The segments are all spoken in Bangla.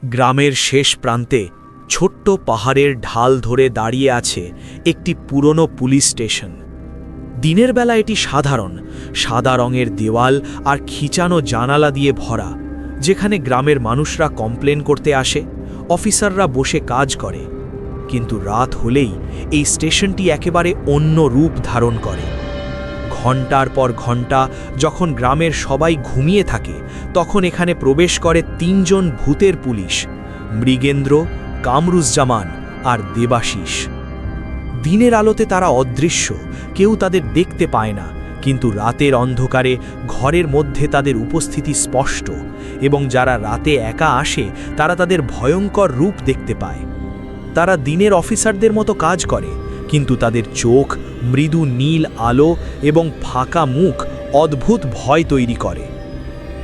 গ্রামের শেষ প্রান্তে ছোট্ট পাহাড়ের ঢাল ধরে দাঁড়িয়ে আছে একটি পুরনো পুলিশ স্টেশন। দিনের বেলা এটি সাধারণ সাদা রঙের দেওয়াল আর খিচানো জানালা দিয়ে ভরা, যেখানে গ্রামের মানুষরা কমপ্লেন করতে আসে, অফিসাররা বসে কাজ করে। কিন্তু রাত হলেই এই স্টেশনটি একেবারে অন্য রূপ ধারণ করে। ঘণ্টার পর ঘণ্টা যখন গ্রামের সবাই ঘুমিয়ে থাকে, তখন এখানে প্রবেশ করে তিনজন ভূতের পুলিশ, মৃগেন্দ্র, কামরুজ্জামান আর দেবাশিস। দিনের আলোতে তারা অদৃশ্য, কেউ তাদের দেখতে পায় না, কিন্তু রাতের অন্ধকারে ঘরের মধ্যে তাদের উপস্থিতি স্পষ্ট, এবং যারা রাতে একা আসে তারা তাদের ভয়ঙ্কর রূপ দেখতে পায়। তারা দিনের অফিসারদের মতো কাজ করে, কিন্তু তাদের চোখ, মৃদু নীল আলো এবং ফাঁকা মুখ অদ্ভুত ভয় তৈরি করে।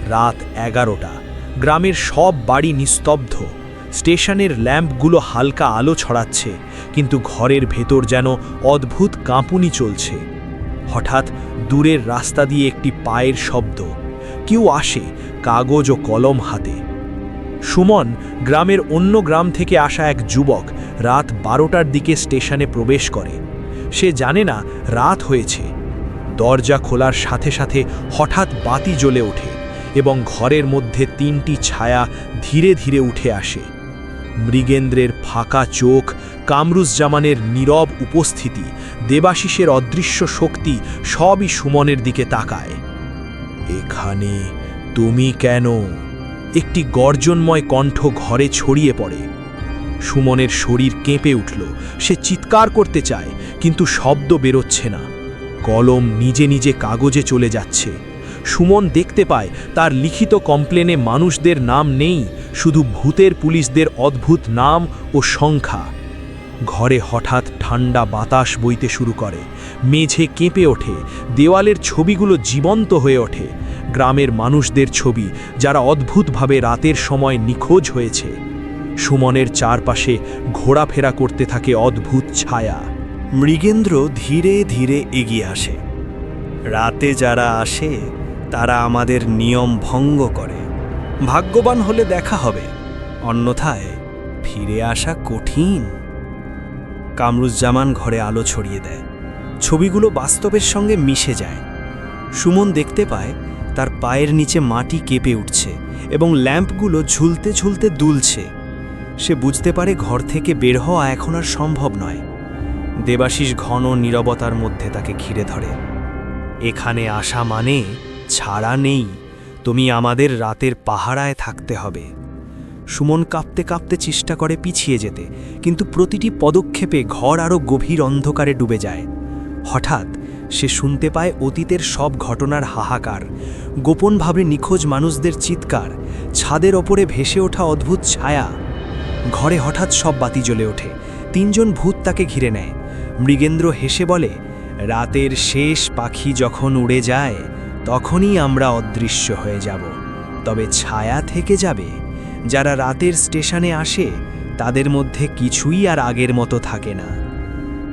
রাত 11টা, গ্রামের সব বাড়ি নিস্তব্ধ। স্টেশনের ল্যাম্পগুলো হালকা আলো ছড়াচ্ছে, কিন্তু ঘরের ভেতর যেন অদ্ভুত কাঁপুনি চলছে। হঠাৎ দূরের রাস্তা দিয়ে একটি পায়ের শব্দ। কেউ আসে, কাগজ ও কলম হাতে। সুমন, গ্রামের অন্য গ্রাম থেকে আসা এক যুবক, রাত 12টার দিকে স্টেশনে প্রবেশ করে। সে জানে না রাত হয়েছে। দরজা খোলার সাথে সাথে হঠাৎ বাতি জ্বলে ওঠে এবং ঘরের মধ্যে তিনটি ছায়া ধীরে ধীরে উঠে আসে। মৃগেন্দ্রের ফাঁকা চোখ, কামরুজ্জামানের নীরব উপস্থিতি, দেবাশিসের অদৃশ্য শক্তি সবই সুমনের দিকে তাকায়। এখানে তুমি কেন? একটি গর্জনময় কণ্ঠ ঘরে ছড়িয়ে পড়ে। সুমনের শরীর কেঁপে উঠল। সে চিৎকার করতে চায়, কিন্তু শব্দ বেরোচ্ছে না। কলম নিজে নিজে কাগজে চলে যাচ্ছে। সুমন দেখতে পায় তার লিখিত কমপ্লেনে মানুষদের নাম নেই, শুধু ভূতের পুলিশদের অদ্ভুত নাম ও সংখ্যা। ঘরে হঠাৎ ঠান্ডা বাতাস বইতে শুরু করে। মেঝে কেঁপে ওঠে, দেওয়ালের ছবিগুলো জীবন্ত হয়ে ওঠে। গ্রামের মানুষদের ছবি, যারা অদ্ভুতভাবে রাতের সময় নিখোঁজ হয়েছে। সুমনের চারপাশে ঘোরাফেরা করতে থাকে অদ্ভুত ছায়া। মৃগেন্দ্র ধীরে ধীরে এগিয়ে আসে। রাতে যারা আসে তারা আমাদের নিয়ম ভঙ্গ করে। ভাগ্যবান হলে দেখা হবে, অন্যথায় ফিরে আসা কঠিন। কামরুজ্জামান ঘরে আলো ছড়িয়ে দেয়। ছবিগুলো বাস্তবের সঙ্গে মিশে যায়। সুমন দেখতে পায় তার পায়ের নিচে মাটি কেঁপে উঠছে এবং ল্যাম্পগুলো ঝুলতে ঝুলতে দুলছে। সে বুঝতে পারে ঘর থেকে বের হওয়া এখন আর সম্ভব নয়। দেবাশিস ঘন নীরবতার মধ্যে তাকে ঘিরে ধরে। এখানে আসা মানে ছাড়া নেই, তুমি আমাদের রাতের পাহারায় থাকতে হবে। সুমন কাঁপতে কাঁপতে চেষ্টা করে পিছিয়ে যেতে, কিন্তু প্রতিটি পদক্ষেপে ঘর আরও গভীর অন্ধকারে ডুবে যায়। হঠাৎ সে শুনতে পায় অতীতের সব ঘটনার হাহাকার, গোপনভাবে নিখোঁজ মানুষদের চিৎকার, ছাদের ওপরে ভেসে ওঠা অদ্ভুত ছায়া। ঘরে হঠাৎ সব বাতি জ্বলে ওঠে। তিনজন ভূত তাকে ঘিরে নেয়। মৃগেন্দ্র হেসে বলে, রাতের শেষ পাখি যখন উড়ে যায় তখনই আমরা অদৃশ্য হয়ে যাব, তবে ছায়া থেকে যাবে। যারা রাতের স্টেশনে আসে তাদের মধ্যে কিছুই আর আগের মতো থাকে না।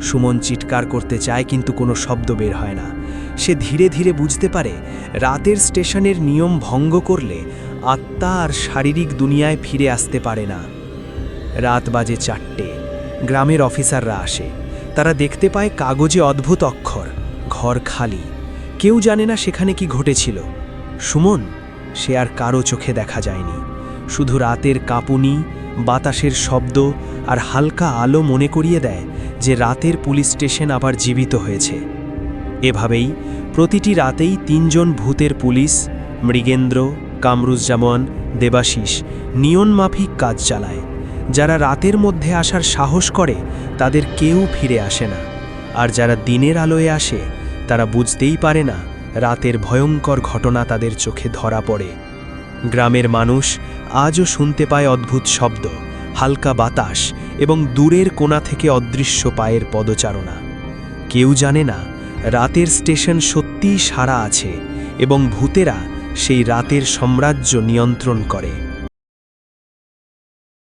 সুমন চিৎকার করতে চায়, কিন্তু কোনো শব্দ বের হয় না। সে ধীরে ধীরে বুঝতে পারে রাতের স্টেশনের নিয়ম ভঙ্গ করলে আত্মা আর শারীরিক দুনিয়ায় ফিরে আসতে পারে না। রাত বাজে 4টে। গ্রামের অফিসাররা আসে। তারা দেখতে পায় কাগজে অদ্ভুত অক্ষর, ঘর খালি। কেউ জানে না সেখানে কি ঘটেছিল। সুমন, সে আর কারো চোখে দেখা যায়নি। শুধু রাতের কাঁপুনি, বাতাসের শব্দ আর হালকা আলো মনে করিয়ে দেয় যে রাতের পুলিশ স্টেশন আবার জীবিত হয়েছে। এভাবেই প্রতিটি রাতেই তিনজন ভূতের পুলিশ, মৃগেন্দ্র, কামরুজ্জামান, দেবাশিস, নিয়মমাফিক কাজ চালায়। যারা রাতের মধ্যে আসার সাহস করে তাদের কেউ ফিরে আসে না, আর যারা দিনের আলোয় আসে তারা বুঝতেই পারে না রাতের ভয়ঙ্কর ঘটনা তাদের চোখে ধরা পড়ে। গ্রামের মানুষ আজও শুনতে পায় অদ্ভুত শব্দ, হালকা বাতাস এবং দূরের কোণা থেকে অদৃশ্য পায়ের পদচারণা। কেউ জানে না রাতের স্টেশন সত্যিই সারা আছে এবং ভূতেরা সেই রাতের সাম্রাজ্য নিয়ন্ত্রণ করে।